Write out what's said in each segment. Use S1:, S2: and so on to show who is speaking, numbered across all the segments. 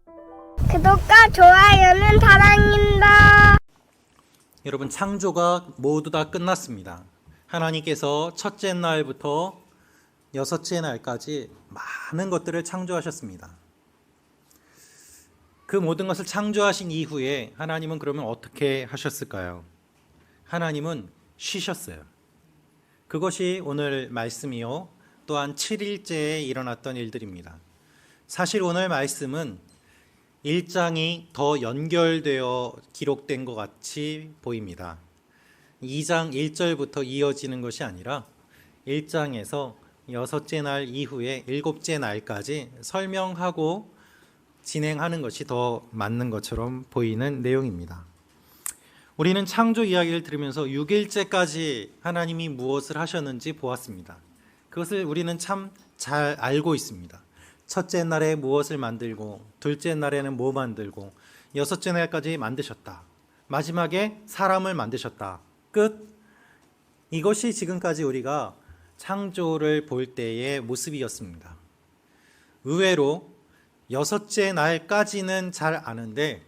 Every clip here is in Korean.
S1: 구독과 좋아요는 사랑입니다.
S2: 여러분, 창조가 모두 다 끝났습니다. 하나님께서 첫째 날부터 여섯째 날까지 많은 것들을 창조하셨습니다. 그 모든 것을 창조하신 이후에 하나님은 그러면 어떻게 하셨을까요? 하나님은 쉬셨어요. 그것이 오늘 말씀이요, 또한 7일째에 일어났던 일들입니다. 사실 오늘 말씀은 1장이 더 연결되어 기록된 것 같이 보입니다. 2장 1절부터 이어지는 것이 아니라 1장에서 여섯째 날 이후에 일곱째 날까지 설명하고 진행하는 것이 더 맞는 것처럼 보이는 내용입니다. 우리는 창조 이야기를 들으면서 6일째까지 하나님이 무엇을 하셨는지 보았습니다. 그것을 우리는 참 잘 알고 있습니다. 첫째 날에 무엇을 만들고, 둘째 날에는 뭐 만들고, 여섯째 날까지 만드셨다. 마지막에 사람을 만드셨다. 끝. 이것이 지금까지 우리가 창조를 볼 때의 모습이었습니다. 의외로 여섯째 날까지는 잘 아는데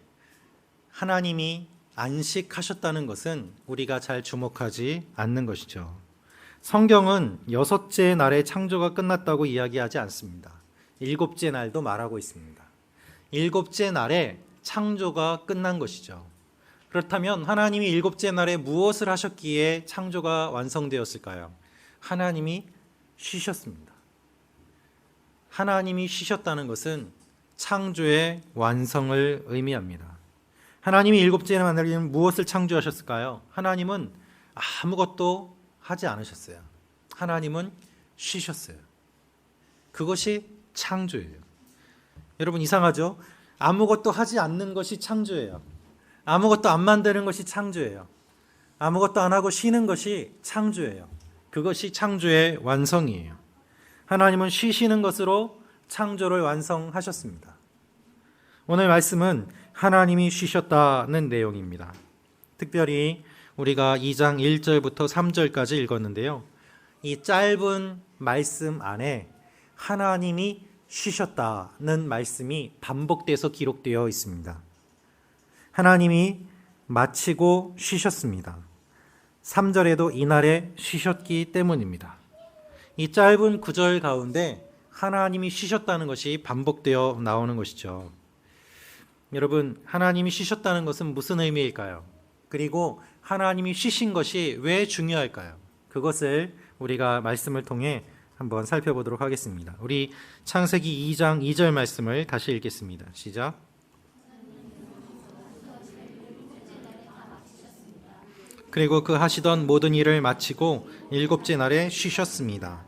S2: 하나님이 안식하셨다는 것은 우리가 잘 주목하지 않는 것이죠. 성경은 여섯째 날에 창조가 끝났다고 이야기하지 않습니다. 일곱째 날도 말하고 있습니다. 일곱째 날에 창조가 끝난 것이죠. 그렇다면 하나님이 일곱째 날에 무엇을 하셨기에 창조가 완성되었을까요? 하나님이 쉬셨습니다. 하나님이 쉬셨다는 것은 창조의 완성을 의미합니다. 하나님이 일곱째 날에 무엇을 창조하셨을까요? 하나님은 아무것도 하지 않으셨어요. 하나님은 쉬셨어요. 그것이 창조예요. 여러분, 이상하죠? 아무것도 하지 않는 것이 창조예요. 아무것도 안 만드는 것이 창조예요. 아무것도 안 하고 쉬는 것이 창조예요. 그것이 창조의 완성이에요. 하나님은 쉬시는 것으로 창조를 완성하셨습니다. 오늘 말씀은 하나님이 쉬셨다는 내용입니다. 특별히 우리가 2장 1절부터 3절까지 읽었는데요. 이 짧은 말씀 안에 하나님이 쉬셨다는 말씀이 반복돼서 기록되어 있습니다. 하나님이 마치고 쉬셨습니다. 3절에도 이날에 쉬셨기 때문입니다. 이 짧은 구절 가운데 하나님이 쉬셨다는 것이 반복되어 나오는 것이죠. 여러분, 하나님이 쉬셨다는 것은 무슨 의미일까요? 그리고 하나님이 쉬신 것이 왜 중요할까요? 그것을 우리가 말씀을 통해 한번 살펴보도록 하겠습니다. 우리 창세기 2장 2절 말씀을 다시 읽겠습니다. 시작. 그리고 그 하시던 모든 일을 마치고 일곱째 날에 쉬셨습니다.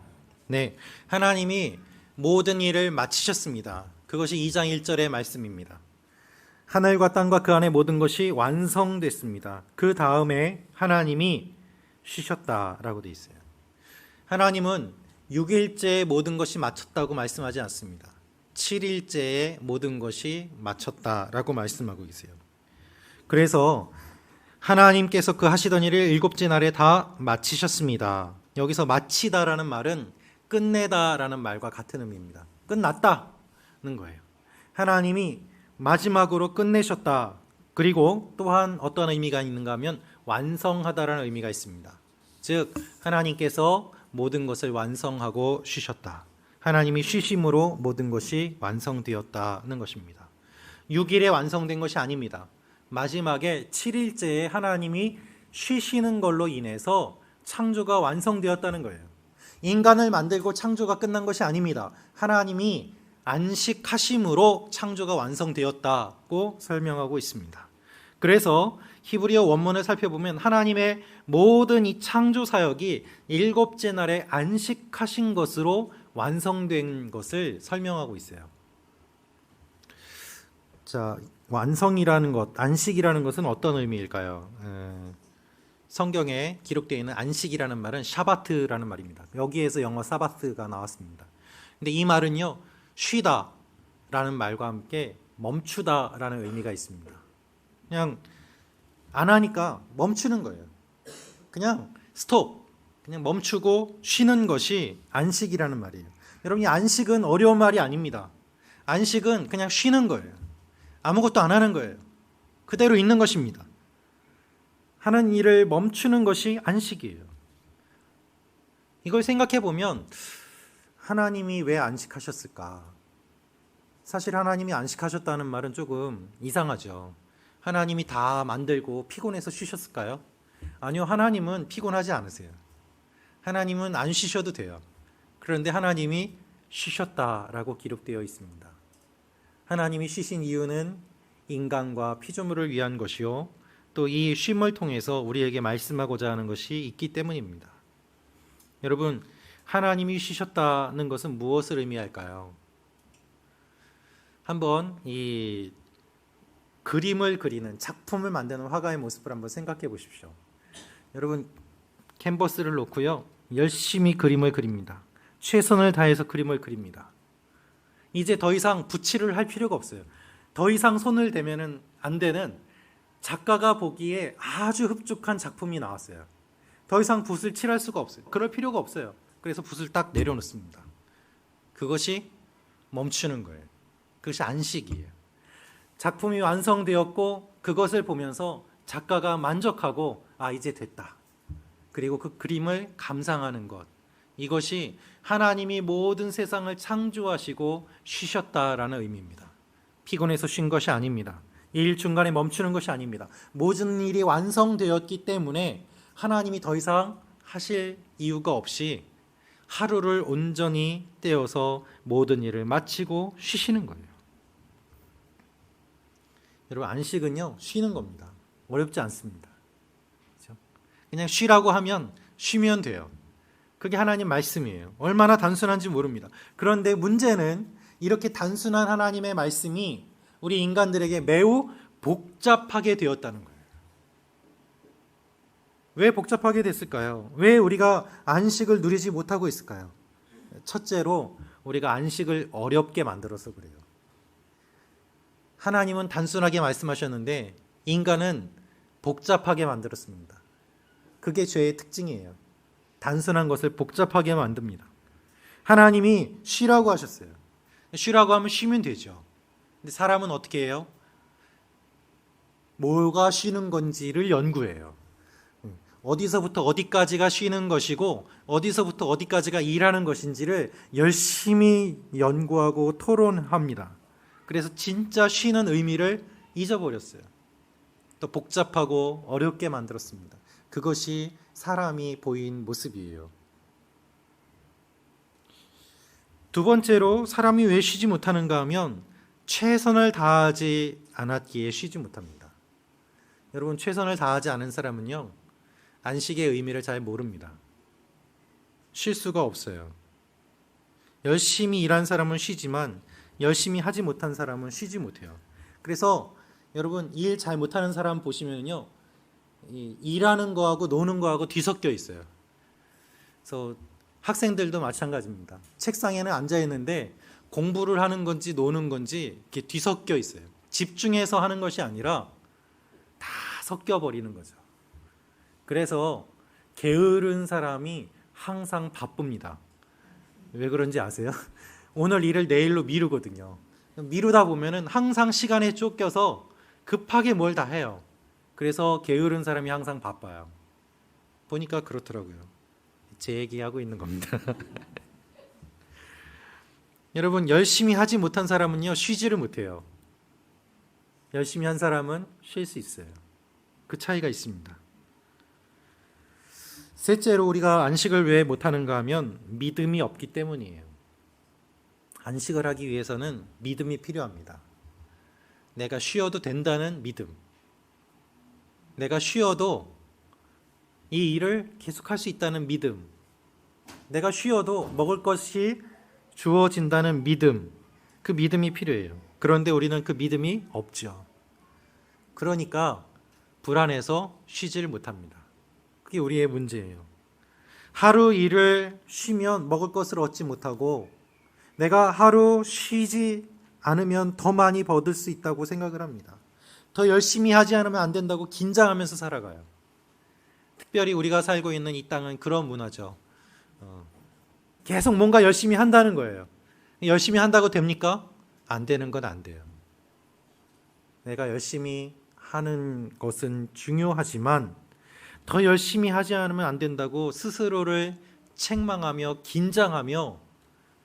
S2: 네, 하나님이 모든 일을 마치셨습니다. 그것이 2장 1절의 말씀입니다. 하늘과 땅과 그 안에 모든 것이 완성됐습니다. 그 다음에 하나님이 쉬셨다라고 되어 있어요. 하나님은 6일째에 모든 것이 마쳤다고 말씀하지 않습니다. 7일째에 모든 것이 마쳤다라고 말씀하고 계세요. 그래서 하나님께서 그 하시던 일을 일곱째 날에 다 마치셨습니다. 여기서 마치다라는 말은 끝내다라는 말과 같은 의미입니다. 끝났다는 거예요. 하나님이 마지막으로 끝내셨다. 그리고 또한 어떤 의미가 있는가 하면 완성하다라는 의미가 있습니다. 즉, 하나님께서 모든 것을 완성하고 쉬셨다. 하나님이 쉬심으로 모든 것이 완성되었다는 것입니다. 6일에 완성된 것이 아닙니다. 마지막에 7일째에 하나님이 쉬시는 걸로 인해서 창조가 완성되었다는 거예요. 인간을 만들고 창조가 끝난 것이 아닙니다. 하나님이 안식하심으로 창조가 완성되었다고 설명하고 있습니다. 그래서 히브리어 원문을 살펴보면 하나님의 모든 이 창조 사역이 일곱째 날에 안식하신 것으로 완성된 것을 설명하고 있어요. 자, 완성이라는 것, 안식이라는 것은 어떤 의미일까요? 성경에 기록되어 있는 안식이라는 말은 샤바트라는 말입니다. 여기에서 영어 사바스가 나왔습니다. 근데 이 말은요, 쉬다라는 말과 함께 멈추다라는 의미가 있습니다. 그냥 안 하니까 멈추는 거예요. 그냥 스톱, 그냥 멈추고 쉬는 것이 안식이라는 말이에요. 여러분, 이 안식은 어려운 말이 아닙니다. 안식은 그냥 쉬는 거예요. 아무것도 안 하는 거예요. 그대로 있는 것입니다. 하는 일을 멈추는 것이 안식이에요. 이걸 생각해 보면 하나님이 왜 안식하셨을까? 사실 하나님이 안식하셨다는 말은 조금 이상하죠. 하나님이 다 만들고 피곤해서 쉬셨을까요? 아니요, 하나님은 피곤하지 않으세요. 하나님은 안 쉬셔도 돼요. 그런데 하나님이 쉬셨다라고 기록되어 있습니다. 하나님이 쉬신 이유는 인간과 피조물을 위한 것이요, 또 이 쉼을 통해서 우리에게 말씀하고자 하는 것이 있기 때문입니다. 여러분, 하나님이 쉬셨다는 것은 무엇을 의미할까요? 한번 이 그림을 그리는, 작품을 만드는 화가의 모습을 한번 생각해 보십시오. 여러분, 캔버스를 놓고요, 열심히 그림을 그립니다. 최선을 다해서 그림을 그립니다. 이제 더 이상 붓칠을 할 필요가 없어요. 더 이상 손을 대면은 안 되는, 작가가 보기에 아주 흡족한 작품이 나왔어요. 더 이상 붓을 칠할 수가 없어요. 그럴 필요가 없어요. 그래서 붓을 딱 내려놓습니다. 그것이 멈추는 거예요. 그것이 안식이에요. 작품이 완성되었고 그것을 보면서 작가가 만족하고 이제 됐다. 그리고 그 그림을 감상하는 것. 이것이 하나님이 모든 세상을 창조하시고 쉬셨다라는 의미입니다. 피곤해서 쉰 것이 아닙니다. 일 중간에 멈추는 것이 아닙니다. 모든 일이 완성되었기 때문에 하나님이 더 이상 하실 이유가 없이 하루를 온전히 떼어서 모든 일을 마치고 쉬시는 거예요. 여러분, 안식은요, 쉬는 겁니다. 어렵지 않습니다. 그렇죠? 그냥 쉬라고 하면 쉬면 돼요. 그게 하나님 말씀이에요. 얼마나 단순한지 모릅니다. 그런데 문제는 이렇게 단순한 하나님의 말씀이 우리 인간들에게 매우 복잡하게 되었다는 거예요. 왜 복잡하게 됐을까요? 왜 우리가 안식을 누리지 못하고 있을까요? 첫째로 우리가 안식을 어렵게 만들어서 그래요. 하나님은 단순하게 말씀하셨는데 인간은 복잡하게 만들었습니다. 그게 죄의 특징이에요. 단순한 것을 복잡하게 만듭니다. 하나님이 쉬라고 하셨어요. 쉬라고 하면 쉬면 되죠. 근데 사람은 어떻게 해요? 뭐가 쉬는 건지를 연구해요. 어디서부터 어디까지가 쉬는 것이고 어디서부터 어디까지가 일하는 것인지를 열심히 연구하고 토론합니다. 그래서 진짜 쉬는 의미를 잊어버렸어요. 또 복잡하고 어렵게 만들었습니다. 그것이 사람이 보인 모습이에요. 두 번째로 사람이 왜 쉬지 못하는가 하면 최선을 다하지 않았기에 쉬지 못합니다. 여러분, 최선을 다하지 않은 사람은요, 안식의 의미를 잘 모릅니다. 쉴 수가 없어요. 열심히 일한 사람은 쉬지만 열심히 하지 못한 사람은 쉬지 못해요. 그래서 여러분, 일 잘 못하는 사람 보시면요, 일하는 거하고 노는 거하고 뒤섞여 있어요. 그래서 학생들도 마찬가지입니다. 책상에는 앉아 있는데 공부를 하는 건지 노는 건지 이렇게 뒤섞여 있어요. 집중해서 하는 것이 아니라 다 섞여 버리는 거죠. 그래서 게으른 사람이 항상 바쁩니다. 왜 그런지 아세요? 오늘 일을 내일로 미루거든요. 미루다 보면은 항상 시간에 쫓겨서 급하게 뭘 다 해요. 그래서 게으른 사람이 항상 바빠요. 보니까 그렇더라고요. 제 얘기하고 있는 겁니다. 여러분, 열심히 하지 못한 사람은요, 쉬지를 못해요. 열심히 한 사람은 쉴 수 있어요. 그 차이가 있습니다. 셋째로 우리가 안식을 왜 못하는가 하면 믿음이 없기 때문이에요. 안식을 하기 위해서는 믿음이 필요합니다. 내가 쉬어도 된다는 믿음. 내가 쉬어도 이 일을 계속할 수 있다는 믿음. 내가 쉬어도 먹을 것이 주어진다는 믿음. 그 믿음이 필요해요. 그런데 우리는 그 믿음이 없죠. 그러니까 불안해서 쉬지를 못합니다. 그게 우리의 문제예요. 하루 일을 쉬면 먹을 것을 얻지 못하고 내가 하루 쉬지 않으면 더 많이 얻을 수 있다고 생각을 합니다. 더 열심히 하지 않으면 안 된다고 긴장하면서 살아가요. 특별히 우리가 살고 있는 이 땅은 그런 문화죠. 계속 뭔가 열심히 한다는 거예요. 열심히 한다고 됩니까? 안 되는 건 안 돼요. 내가 열심히 하는 것은 중요하지만 더 열심히 하지 않으면 안 된다고 스스로를 책망하며 긴장하며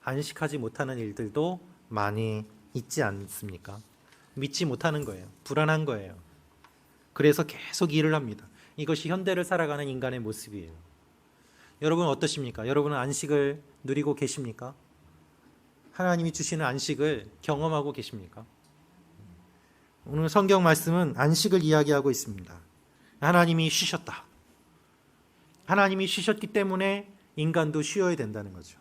S2: 안식하지 못하는 일들도 많이 있지 않습니까? 믿지 못하는 거예요. 불안한 거예요. 그래서 계속 일을 합니다. 이것이 현대를 살아가는 인간의 모습이에요. 여러분 어떠십니까? 여러분은 안식을 누리고 계십니까? 하나님이 주시는 안식을 경험하고 계십니까? 오늘 성경 말씀은 안식을 이야기하고 있습니다. 하나님이 쉬셨다. 하나님이 쉬셨기 때문에 인간도 쉬어야 된다는 거죠.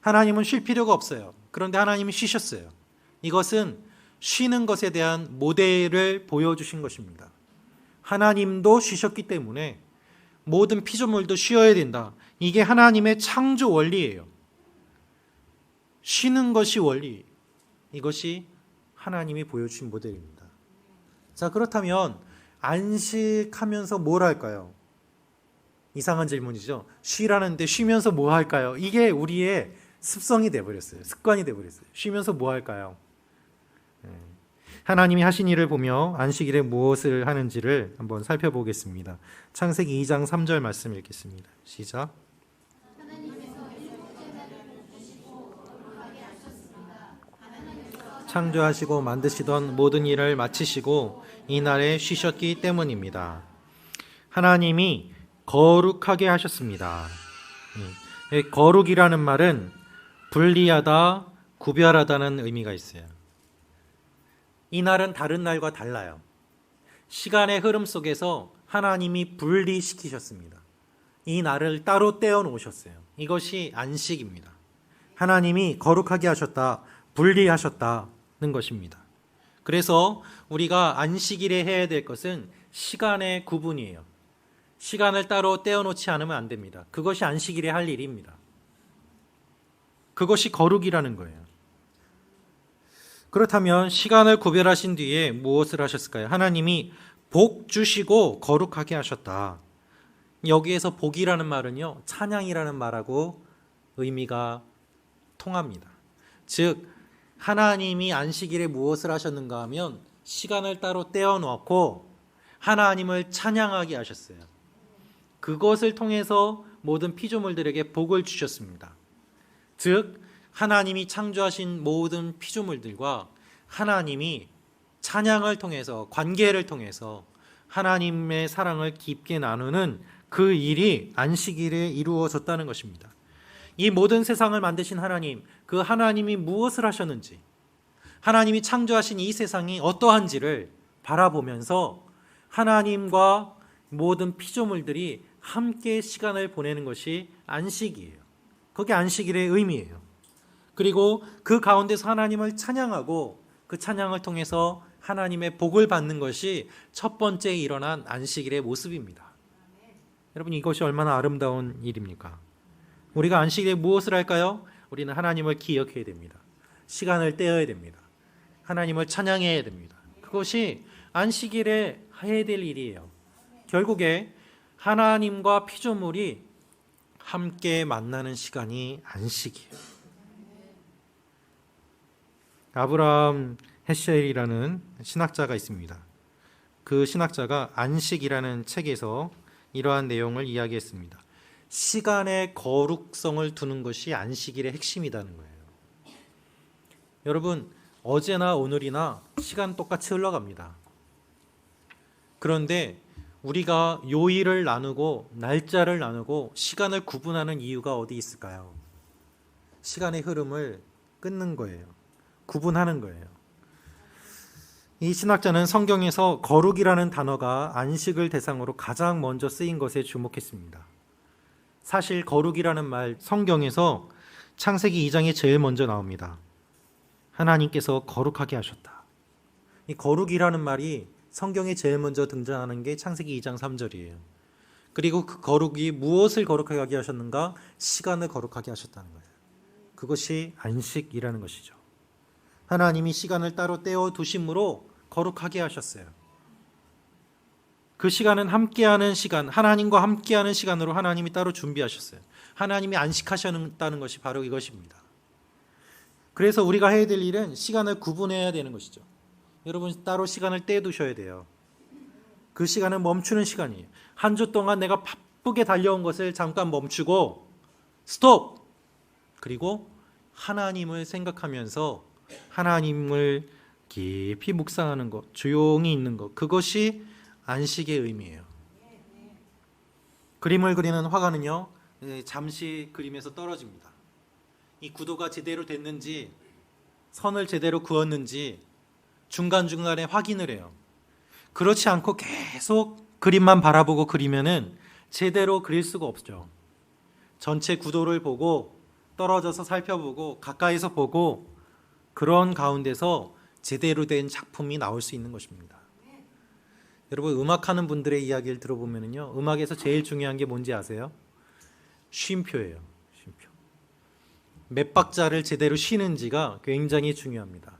S2: 하나님은 쉴 필요가 없어요. 그런데 하나님이 쉬셨어요. 이것은 쉬는 것에 대한 모델을 보여주신 것입니다. 하나님도 쉬셨기 때문에 모든 피조물도 쉬어야 된다. 이게 하나님의 창조 원리예요. 쉬는 것이 원리. 이것이 하나님이 보여주신 모델입니다. 자, 그렇다면 안식하면서 뭘 할까요? 이상한 질문이죠. 쉬라는데 쉬면서 뭐 할까요? 이게 우리의 습성이 되어버렸어요. 습관이 되어버렸어요. 쉬면서 뭐 할까요? 하나님이 하신 일을 보며 안식일에 무엇을 하는지를 한번 살펴보겠습니다. 창세기 2장 3절 말씀 읽겠습니다. 시작. 창조하시고 만드시던 모든 일을 마치시고 이날에 쉬셨기 때문입니다. 하나님이 거룩하게 하셨습니다. 거룩이라는 말은 분리하다, 구별하다는 의미가 있어요. 이 날은 다른 날과 달라요. 시간의 흐름 속에서 하나님이 분리시키셨습니다. 이 날을 따로 떼어 놓으셨어요. 이것이 안식입니다. 하나님이 거룩하게 하셨다, 분리하셨다는 것입니다. 그래서 우리가 안식일에 해야 될 것은 시간의 구분이에요. 시간을 따로 떼어 놓지 않으면 안 됩니다. 그것이 안식일에 할 일입니다. 그것이 거룩이라는 거예요. 그렇다면 시간을 구별하신 뒤에 무엇을 하셨을까요? 하나님이 복 주시고 거룩하게 하셨다. 여기에서 복이라는 말은요, 찬양이라는 말하고 의미가 통합니다. 즉 하나님이 안식일에 무엇을 하셨는가 하면 시간을 따로 떼어 놓고 하나님을 찬양하게 하셨어요. 그것을 통해서 모든 피조물들에게 복을 주셨습니다. 즉 하나님이 창조하신 모든 피조물들과 하나님이 찬양을 통해서, 관계를 통해서 하나님의 사랑을 깊게 나누는 그 일이 안식일에 이루어졌다는 것입니다. 이 모든 세상을 만드신 하나님, 그 하나님이 무엇을 하셨는지, 하나님이 창조하신 이 세상이 어떠한지를 바라보면서 하나님과 모든 피조물들이 함께 시간을 보내는 것이 안식이에요. 그게 안식일의 의미예요. 그리고 그 가운데서 하나님을 찬양하고 그 찬양을 통해서 하나님의 복을 받는 것이 첫 번째 일어난 안식일의 모습입니다. 여러분, 이것이 얼마나 아름다운 일입니까? 우리가 안식일에 무엇을 할까요? 우리는 하나님을 기억해야 됩니다. 시간을 떼어야 됩니다. 하나님을 찬양해야 됩니다. 그것이 안식일에 해야 될 일이에요. 결국에 하나님과 피조물이 함께 만나는 시간이 안식이에요. 아브라함 헤셜이라는 신학자가 있습니다. 그 신학자가 안식이라는 책에서 이러한 내용을 이야기했습니다. 시간의 거룩성을 두는 것이 안식일의 핵심이라는 거예요. 여러분, 어제나 오늘이나 시간 똑같이 흘러갑니다. 그런데 우리가 요일을 나누고 날짜를 나누고 시간을 구분하는 이유가 어디 있을까요? 시간의 흐름을 끊는 거예요. 구분하는 거예요. 이 신학자는 성경에서 거룩이라는 단어가 안식을 대상으로 가장 먼저 쓰인 것에 주목했습니다. 사실 거룩이라는 말 성경에서 창세기 2장에 제일 먼저 나옵니다. 하나님께서 거룩하게 하셨다. 이 거룩이라는 말이 성경에 제일 먼저 등장하는 게 창세기 2장 3절이에요. 그리고 그 거룩이 무엇을 거룩하게 하셨는가? 시간을 거룩하게 하셨다는 거예요. 그것이 안식이라는 것이죠. 하나님이 시간을 따로 떼어 두심으로 거룩하게 하셨어요. 그 시간은 함께하는 시간, 하나님과 함께하는 시간으로 하나님이 따로 준비하셨어요. 하나님이 안식하셨다는 것이 바로 이것입니다. 그래서 우리가 해야 될 일은 시간을 구분해야 되는 것이죠. 여러분 따로 시간을 떼두셔야 돼요. 그 시간은 멈추는 시간이에요. 한 주 동안 내가 바쁘게 달려온 것을 잠깐 멈추고 스톱! 그리고 하나님을 생각하면서 하나님을 깊이 묵상하는 것, 조용히 있는 것, 그것이 안식의 의미예요. 그림을 그리는 화가는요, 잠시 그림에서 떨어집니다. 이 구도가 제대로 됐는지, 선을 제대로 그었는지 중간중간에 확인을 해요. 그렇지 않고 계속 그림만 바라보고 그리면은 제대로 그릴 수가 없죠. 전체 구도를 보고 떨어져서 살펴보고 가까이서 보고 그런 가운데서 제대로 된 작품이 나올 수 있는 것입니다. 여러분 음악하는 분들의 이야기를 들어보면요, 음악에서 제일 중요한 게 뭔지 아세요? 쉼표예요. 쉼표. 몇 박자를 제대로 쉬는지가 굉장히 중요합니다.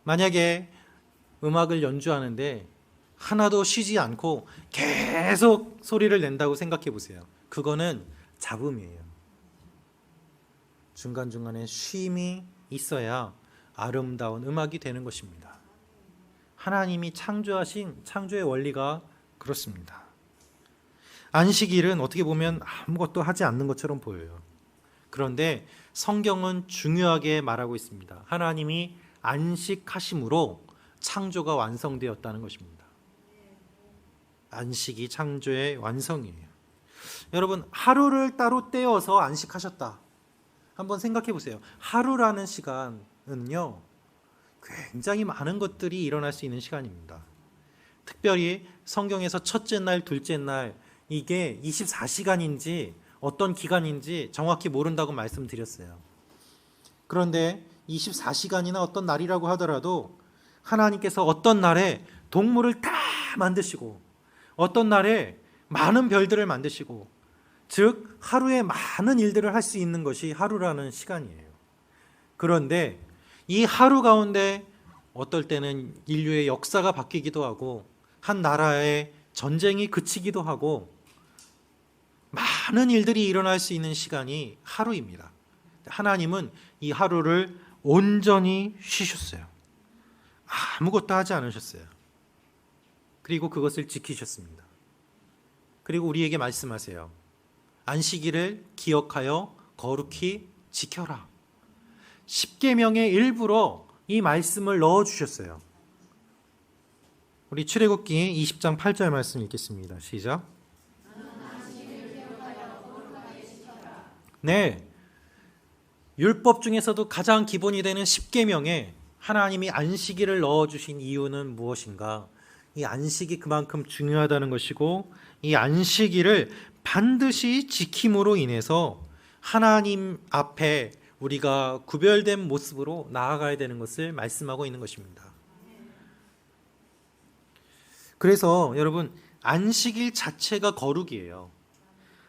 S2: 만약에 음악을 연주하는데 하나도 쉬지 않고 계속 소리를 낸다고 생각해 보세요. 그거는 잡음이에요. 중간중간에 쉼이 있어야 아름다운 음악이 되는 것입니다. 하나님이 창조하신 창조의 원리가 그렇습니다. 안식일은 어떻게 보면 아무것도 하지 않는 것처럼 보여요. 그런데 성경은 중요하게 말하고 있습니다. 하나님이 안식하심으로 창조가 완성되었다는 것입니다. 안식이 창조의 완성이에요. 여러분 하루를 따로 떼어서 안식하셨다. 한번 생각해 보세요. 하루라는 시간은요, 굉장히 많은 것들이 일어날 수 있는 시간입니다. 특별히 성경에서 첫째 날, 둘째 날, 이게 24시간인지 어떤 기간인지 정확히 모른다고 말씀드렸어요. 그런데 24시간이나 어떤 날이라고 하더라도 하나님께서 어떤 날에 동물을 다 만드시고 어떤 날에 많은 별들을 만드시고, 즉 하루에 많은 일들을 할 수 있는 것이 하루라는 시간이에요. 그런데 이 하루 가운데 어떨 때는 인류의 역사가 바뀌기도 하고 한 나라의 전쟁이 그치기도 하고 많은 일들이 일어날 수 있는 시간이 하루입니다. 하나님은 이 하루를 온전히 쉬셨어요. 아무것도 하지 않으셨어요. 그리고 그것을 지키셨습니다. 그리고 우리에게 말씀하세요. 안식일을 기억하여 거룩히 지켜라. 십계명의 일부러 이 말씀을 넣어주셨어요. 우리 출애굽기 20장 8절 말씀 읽겠습니다. 시작. 네, 율법 중에서도 가장 기본이 되는 십계명에 하나님이 안식일을 넣어주신 이유는 무엇인가? 이 안식이 그만큼 중요하다는 것이고, 이 안식일을 반드시 지킴으로 인해서 하나님 앞에 우리가 구별된 모습으로 나아가야 되는 것을 말씀하고 있는 것입니다. 그래서 여러분, 안식일 자체가 거룩이에요.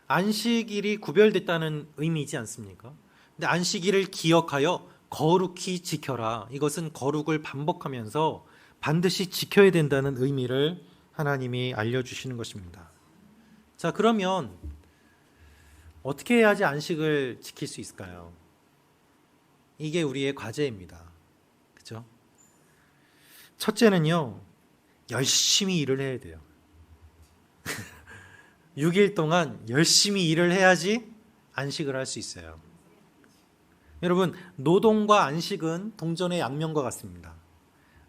S2: 안식일이 구별됐다는 의미이지 않습니까? 근데 안식일을 기억하여 거룩히 지켜라. 이것은 거룩을 반복하면서 반드시 지켜야 된다는 의미를 하나님이 알려주시는 것입니다. 자, 그러면 어떻게 해야지 안식을 지킬 수 있을까요? 이게 우리의 과제입니다. 그렇죠? 첫째는요, 열심히 일을 해야 돼요. 6일 동안 열심히 일을 해야지 안식을 할 수 있어요. 여러분, 노동과 안식은 동전의 양면과 같습니다.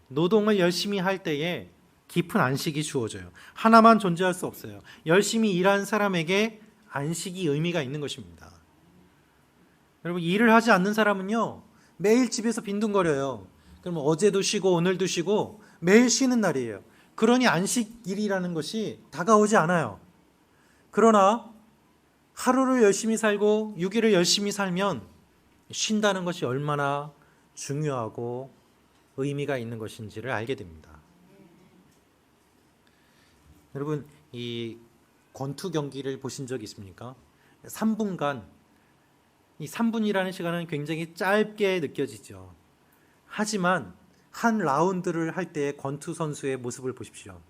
S2: 노동을 열심히 할 때에 깊은 안식이 주어져요. 하나만 존재할 수 없어요. 열심히 일한 사람에게 안식이 의미가 있는 것입니다. 여러분, 일을 하지 않는 사람은요, 매일 집에서 빈둥거려요. 그럼 어제도 쉬고 오늘도 쉬고 매일 쉬는 날이에요. 그러니 안식일이라는 것이 다가오지 않아요. 그러나 하루를 열심히 살고 6일을 열심히 살면 쉰다는 것이 얼마나 중요하고 의미가 있는 것인지를 알게 됩니다. 여러분, 이 권투 경기를 보신 적 있습니까? 3분간, 이 3분이라는 시간은 굉장히 짧게 느껴지죠. 하지만 한 라운드를 할 때 권투 선수의 모습을 보십시오.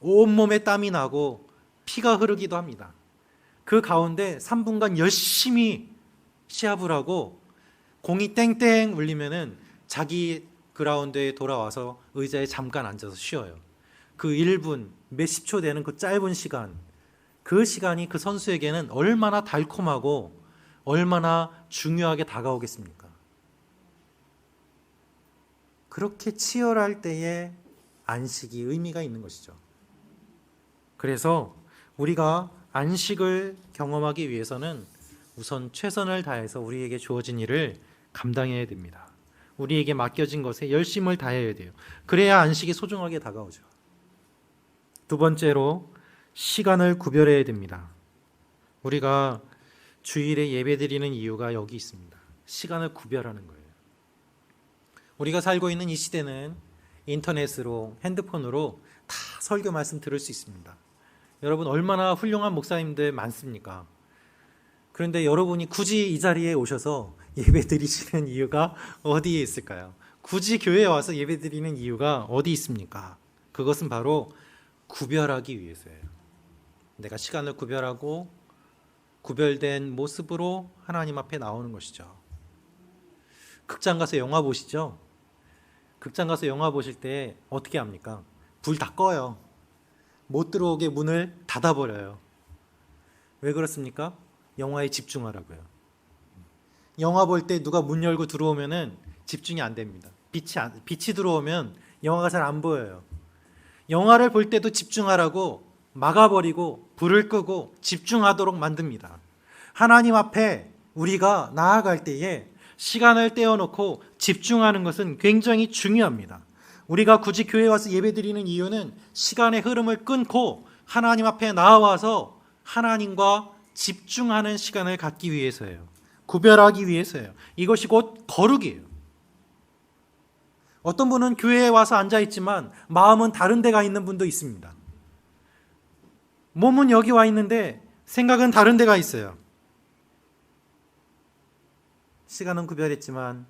S2: 온몸에 땀이 나고 피가 흐르기도 합니다. 그 가운데 3분간 열심히 시합을 하고 공이 땡땡 울리면은 자기 그라운드에 돌아와서 의자에 잠깐 앉아서 쉬어요. 그 1분, 몇십 초 되는 그 짧은 시간, 그 시간이 그 선수에게는 얼마나 달콤하고 얼마나 중요하게 다가오겠습니까? 그렇게 치열할 때에 안식이 의미가 있는 것이죠. 그래서 우리가 안식을 경험하기 위해서는 우선 최선을 다해서 우리에게 주어진 일을 감당해야 됩니다. 우리에게 맡겨진 것에 열심을 다해야 돼요. 그래야 안식이 소중하게 다가오죠. 두 번째로 시간을 구별해야 됩니다. 우리가 주일에 예배드리는 이유가 여기 있습니다. 시간을 구별하는 거예요. 우리가 살고 있는 이 시대는 인터넷으로, 핸드폰으로 다 설교 말씀 들을 수 있습니다. 여러분 얼마나 훌륭한 목사님들 많습니까? 그런데 여러분이 굳이 이 자리에 오셔서 예배 드리시는 이유가 어디에 있을까요? 굳이 교회에 와서 예배 드리는 이유가 어디 있습니까? 그것은 바로 구별하기 위해서예요. 내가 시간을 구별하고 구별된 모습으로 하나님 앞에 나오는 것이죠. 극장 가서 영화 보시죠? 극장 가서 영화 보실 때 어떻게 합니까? 불 다 꺼요. 못 들어오게 문을 닫아버려요. 왜 그렇습니까? 영화에 집중하라고요. 영화 볼 때 누가 문 열고 들어오면은 집중이 안 됩니다. 빛이 들어오면 영화가 잘 안 보여요. 영화를 볼 때도 집중하라고 막아버리고 불을 끄고 집중하도록 만듭니다. 하나님 앞에 우리가 나아갈 때에 시간을 떼어놓고 집중하는 것은 굉장히 중요합니다. 우리가 굳이 교회에 와서 예배드리는 이유는 시간의 흐름을 끊고 하나님 앞에 나와서 하나님과 집중하는 시간을 갖기 위해서예요. 구별하기 위해서예요. 이것이 곧 거룩이에요. 어떤 분은 교회에 와서 앉아있지만 마음은 다른 데가 있는 분도 있습니다. 몸은 여기 와 있는데 생각은 다른 데가 있어요. 시간은 구별했지만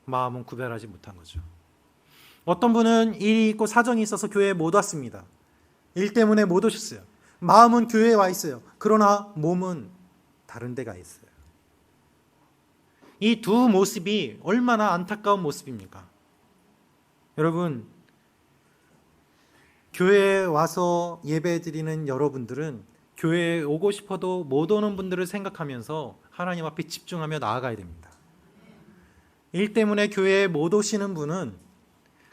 S2: 마음은 구별하지 못한 거죠. 어떤 분은 일이 있고 사정이 있어서 교회에 못 왔습니다. 일 때문에 못 오셨어요. 마음은 교회에 와 있어요. 그러나 몸은 다른 데가 있어요. 이 두 모습이 얼마나 안타까운 모습입니까? 여러분, 교회에 와서 예배드리는 여러분들은 교회에 오고 싶어도 못 오는 분들을 생각하면서 하나님 앞에 집중하며 나아가야 됩니다. 일 때문에 교회에 못 오시는 분은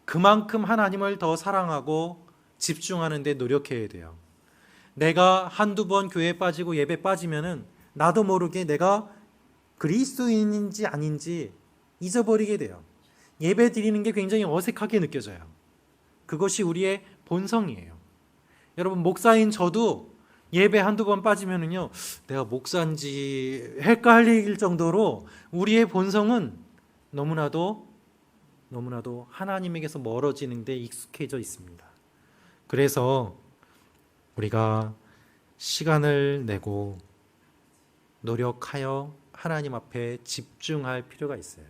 S2: 그만큼 하나님을 더 사랑하고 집중하는 데 노력해야 돼요. 내가 한두 번 교회에 빠지고 예배 빠지면은 나도 모르게 내가 그리스도인인지 아닌지 잊어버리게 돼요. 예배 드리는 게 굉장히 어색하게 느껴져요. 그것이 우리의 본성이에요. 여러분, 목사인 저도 예배 한두 번 빠지면은요, 내가 목사인지 헷갈릴 정도로 우리의 본성은 너무나도 하나님에게서 멀어지는 데 익숙해져 있습니다. 그래서 우리가 시간을 내고 노력하여 하나님 앞에 집중할 필요가 있어요.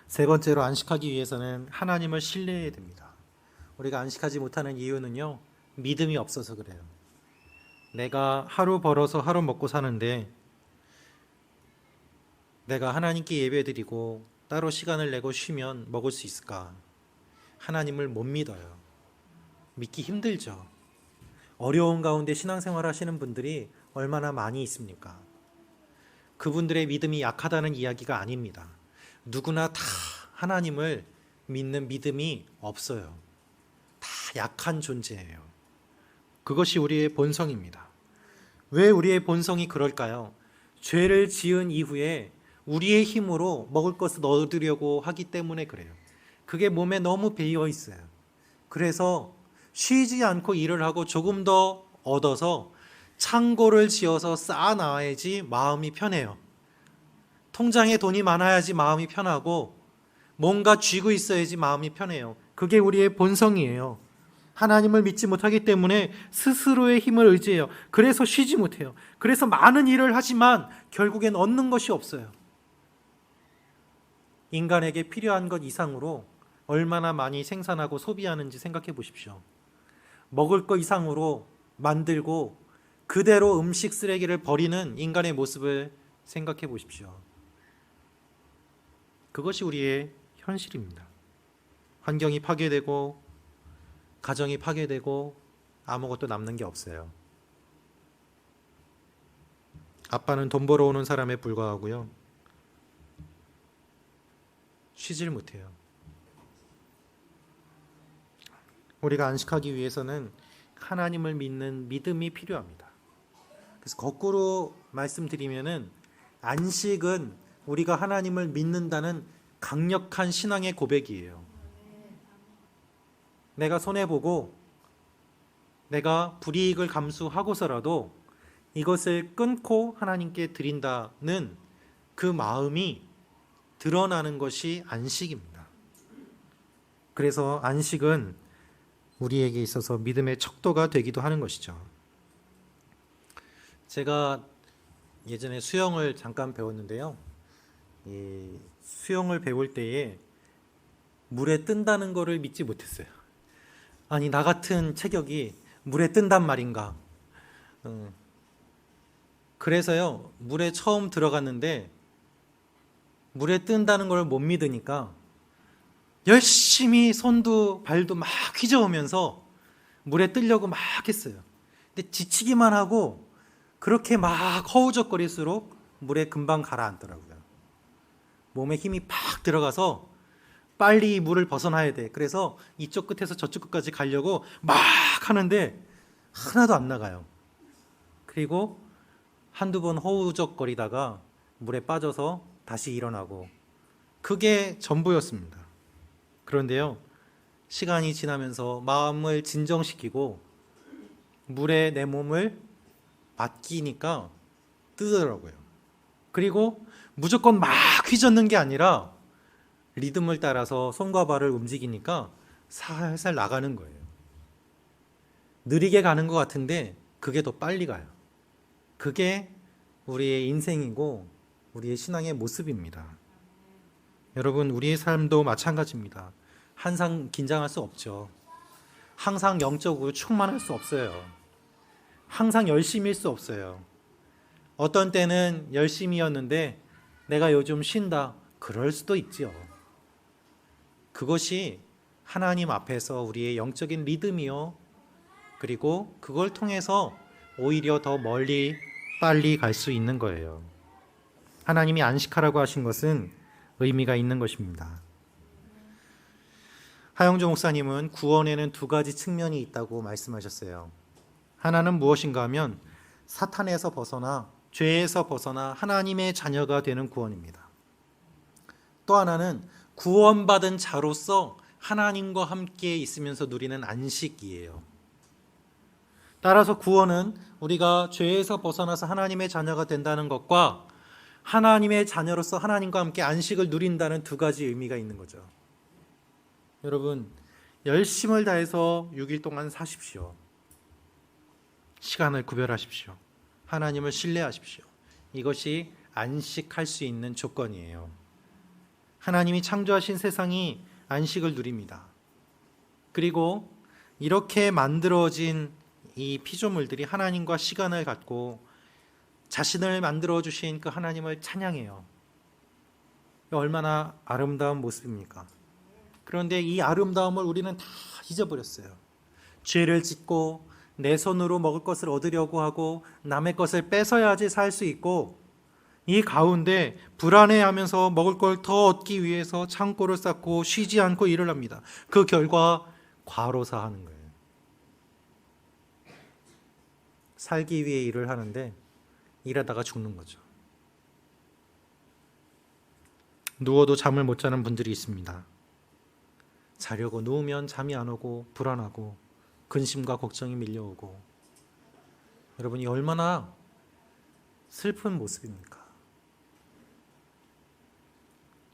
S2: 세 번째로 안식하기 위해서는 하나님을 신뢰해야 됩니다. 우리가 안식하지 못하는 이유는요, 믿음이 없어서 그래요. 내가 하루 벌어서 하루 먹고 사는데 내가 하나님께 예배드리고 따로 시간을 내고 쉬면 먹을 수 있을까? 하나님을 못 믿어요. 믿기 힘들죠. 어려운 가운데 신앙생활 하시는 분들이 얼마나 많이 있습니까? 그분들의 믿음이 약하다는 이야기가 아닙니다. 누구나 다 하나님을 믿는 믿음이 없어요. 다 약한 존재예요. 그것이 우리의 본성입니다. 왜 우리의 본성이 그럴까요? 죄를 지은 이후에 우리의 힘으로 먹을 것을 얻으려고 하기 때문에 그래요. 그게 몸에 너무 배어 있어요. 그래서 쉬지 않고 일을 하고 조금 더 얻어서 창고를 지어서 쌓아놔야지 마음이 편해요. 통장에 돈이 많아야지 마음이 편하고 뭔가 쥐고 있어야지 마음이 편해요. 그게 우리의 본성이에요. 하나님을 믿지 못하기 때문에 스스로의 힘을 의지해요. 그래서 쉬지 못해요. 그래서 많은 일을 하지만 결국엔 얻는 것이 없어요. 인간에게 필요한 것 이상으로 얼마나 많이 생산하고 소비하는지 생각해 보십시오. 먹을 것 이상으로 만들고 그대로 음식 쓰레기를 버리는 인간의 모습을 생각해 보십시오. 그것이 우리의 현실입니다. 환경이 파괴되고 가정이 파괴되고 아무것도 남는 게 없어요. 아빠는 돈 벌어오는 사람에 불과하고요. 쉬질 못해요. 우리가 안식하기 위해서는 하나님을 믿는 믿음이 필요합니다. 그래서 거꾸로 말씀드리면은 안식은 우리가 하나님을 믿는다는 강력한 신앙의 고백이에요. 내가 손해보고 내가 불이익을 감수하고서라도 이것을 끊고 하나님께 드린다는 그 마음이 드러나는 것이 안식입니다. 그래서 안식은 우리에게 있어서 믿음의 척도가 되기도 하는 것이죠. 제가 예전에 수영을 잠깐 배웠는데요. 이 수영을 배울 때에 물에 뜬다는 것을 믿지 못했어요. 아니, 나 같은 체격이 물에 뜬단 말인가. 그래서요, 물에 처음 들어갔는데 물에 뜬다는 걸 못 믿으니까 열심히 손도 발도 막 휘저으면서 물에 뜨려고 막 했어요. 근데 지치기만 하고 그렇게 막 허우적거릴수록 물에 금방 가라앉더라고요. 몸에 힘이 팍 들어가서 빨리 물을 벗어나야 돼. 그래서 이쪽 끝에서 저쪽 끝까지 가려고 막 하는데 하나도 안 나가요. 그리고 한두 번 허우적거리다가 물에 빠져서 다시 일어나고, 그게 전부였습니다. 그런데요, 시간이 지나면서 마음을 진정시키고 물에 내 몸을 맡기니까 뜨더라고요. 그리고 무조건 막 휘젓는 게 아니라 리듬을 따라서 손과 발을 움직이니까 살살 나가는 거예요. 느리게 가는 것 같은데 그게 더 빨리 가요. 그게 우리의 인생이고 우리의 신앙의 모습입니다. 여러분, 우리의 삶도 마찬가지입니다. 항상 긴장할 수 없죠. 항상 영적으로 충만할 수 없어요. 항상 열심일 수 없어요. 어떤 때는 열심이었는데 내가 요즘 쉰다, 그럴 수도 있죠. 그것이 하나님 앞에서 우리의 영적인 리듬이요, 그리고 그걸 통해서 오히려 더 멀리 빨리 갈 수 있는 거예요. 하나님이 안식하라고 하신 것은 의미가 있는 것입니다. 하영조 목사님은 구원에는 두 가지 측면이 있다고 말씀하셨어요. 하나는 무엇인가 하면 사탄에서 벗어나 죄에서 벗어나 하나님의 자녀가 되는 구원입니다. 또 하나는 구원받은 자로서 하나님과 함께 있으면서 누리는 안식이에요. 따라서 구원은 우리가 죄에서 벗어나서 하나님의 자녀가 된다는 것과 하나님의 자녀로서 하나님과 함께 안식을 누린다는 두 가지 의미가 있는 거죠. 여러분, 열심을 다해서 6일 동안 사십시오. 시간을 구별하십시오. 하나님을 신뢰하십시오. 이것이 안식할 수 있는 조건이에요. 하나님이 창조하신 세상이 안식을 누립니다. 그리고 이렇게 만들어진 이 피조물들이 하나님과 시간을 갖고 자신을 만들어주신 그 하나님을 찬양해요. 얼마나 아름다운 모습입니까? 그런데 이 아름다움을 우리는 다 잊어버렸어요. 죄를 짓고 내 손으로 먹을 것을 얻으려고 하고 남의 것을 뺏어야지 살 수 있고, 이 가운데 불안해하면서 먹을 걸 더 얻기 위해서 창고를 쌓고 쉬지 않고 일을 합니다. 그 결과 과로사하는 거예요. 살기 위해 일을 하는데 일하다가 죽는 거죠. 누워도 잠을 못 자는 분들이 있습니다. 자려고 누우면 잠이 안 오고 불안하고 근심과 걱정이 밀려오고, 여러분이 얼마나 슬픈 모습입니까?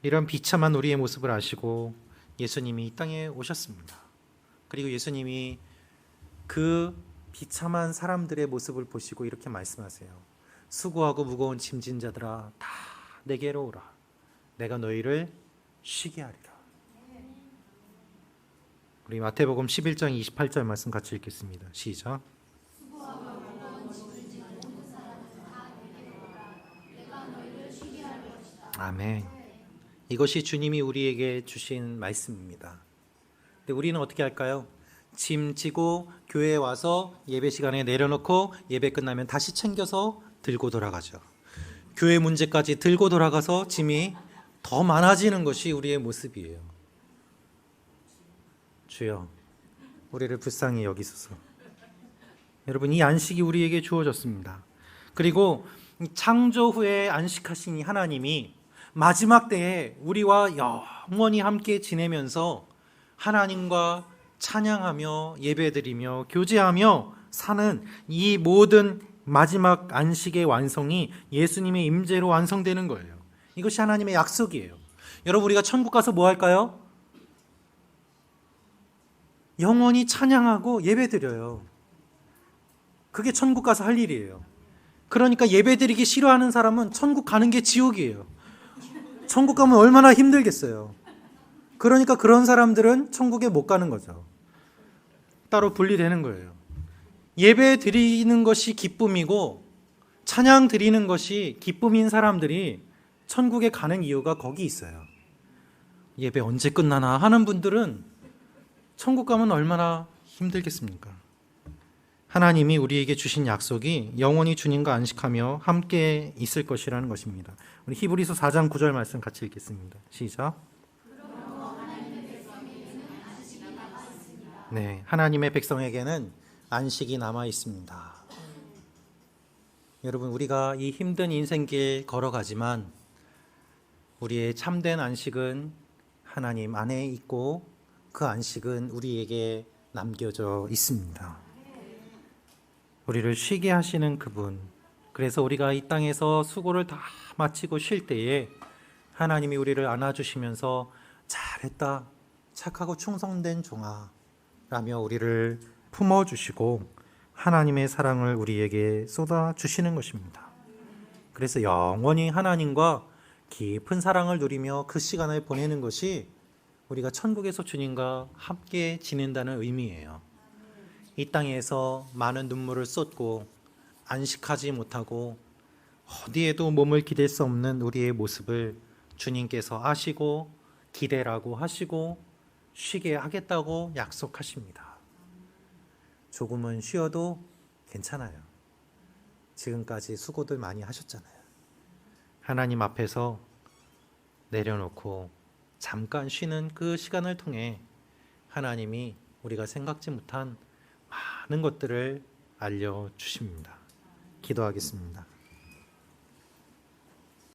S2: 이런 비참한 우리의 모습을 아시고 예수님이 이 땅에 오셨습니다. 그리고 예수님이 그 비참한 사람들의 모습을 보시고 이렇게 말씀하세요. 수고하고 무거운 짐진 자들아, 다 내게로 오라. 내가 너희를 쉬게 하리라. 우리 마태복음 11장 28절 말씀 같이 읽겠습니다. 시작. 아멘. 이것이 주님이 우리에게 주신 말씀입니다. 근데 우리는 어떻게 할까요? 짐 지고 교회에 와서 예배 시간에 내려놓고 예배 끝나면 다시 챙겨서 들고 돌아가죠. 교회 문제까지 들고 돌아가서 짐이 더 많아지는 것이 우리의 모습이에요. 주여, 우리를 불쌍히 여기소서. 여러분, 이 안식이 우리에게 주어졌습니다. 그리고 창조 후에 안식하신 이 하나님이 마지막 때에 우리와 영원히 함께 지내면서 하나님과 찬양하며 예배드리며 교제하며 사는 이 모든 마지막 안식의 완성이 예수님의 임재로 완성되는 거예요. 이것이 하나님의 약속이에요. 여러분, 우리가 천국 가서 뭐 할까요? 영원히 찬양하고 예배드려요. 그게 천국 가서 할 일이에요. 그러니까 예배드리기 싫어하는 사람은 천국 가는 게 지옥이에요. 천국 가면 얼마나 힘들겠어요. 그러니까 그런 사람들은 천국에 못 가는 거죠. 따로 분리되는 거예요. 예배 드리는 것이 기쁨이고 찬양 드리는 것이 기쁨인 사람들이 천국에 가는 이유가 거기 있어요. 예배 언제 끝나나 하는 분들은 천국 가면 얼마나 힘들겠습니까? 하나님이 우리에게 주신 약속이 영원히 주님과 안식하며 함께 있을 것이라는 것입니다. 우리 히브리서 4장 9절 말씀 같이 읽겠습니다. 시작. 네, 하나님의 백성에게는 안식이 남아 있습니다. 여러분, 우리가 이 힘든 인생길 걸어가지만 우리의 참된 안식은 하나님 안에 있고 그 안식은 우리에게 남겨져 있습니다. 우리를 쉬게 하시는 그분, 그래서 우리가 이 땅에서 수고를 다 마치고 쉴 때에 하나님이 우리를 안아주시면서 잘했다, 착하고 충성된 종아 라며 우리를 품어주시고 하나님의 사랑을 우리에게 쏟아주시는 것입니다. 그래서 영원히 하나님과 깊은 사랑을 누리며 그 시간을 보내는 것이 우리가 천국에서 주님과 함께 지낸다는 의미예요. 이 땅에서 많은 눈물을 쏟고 안식하지 못하고 어디에도 몸을 기댈 수 없는 우리의 모습을 주님께서 아시고 기대라고 하시고 쉬게 하겠다고 약속하십니다. 조금은 쉬어도 괜찮아요. 지금까지 수고들 많이 하셨잖아요. 하나님 앞에서 내려놓고 잠깐 쉬는 그 시간을 통해 하나님이 우리가 생각지 못한 많은 것들을 알려주십니다. 기도하겠습니다.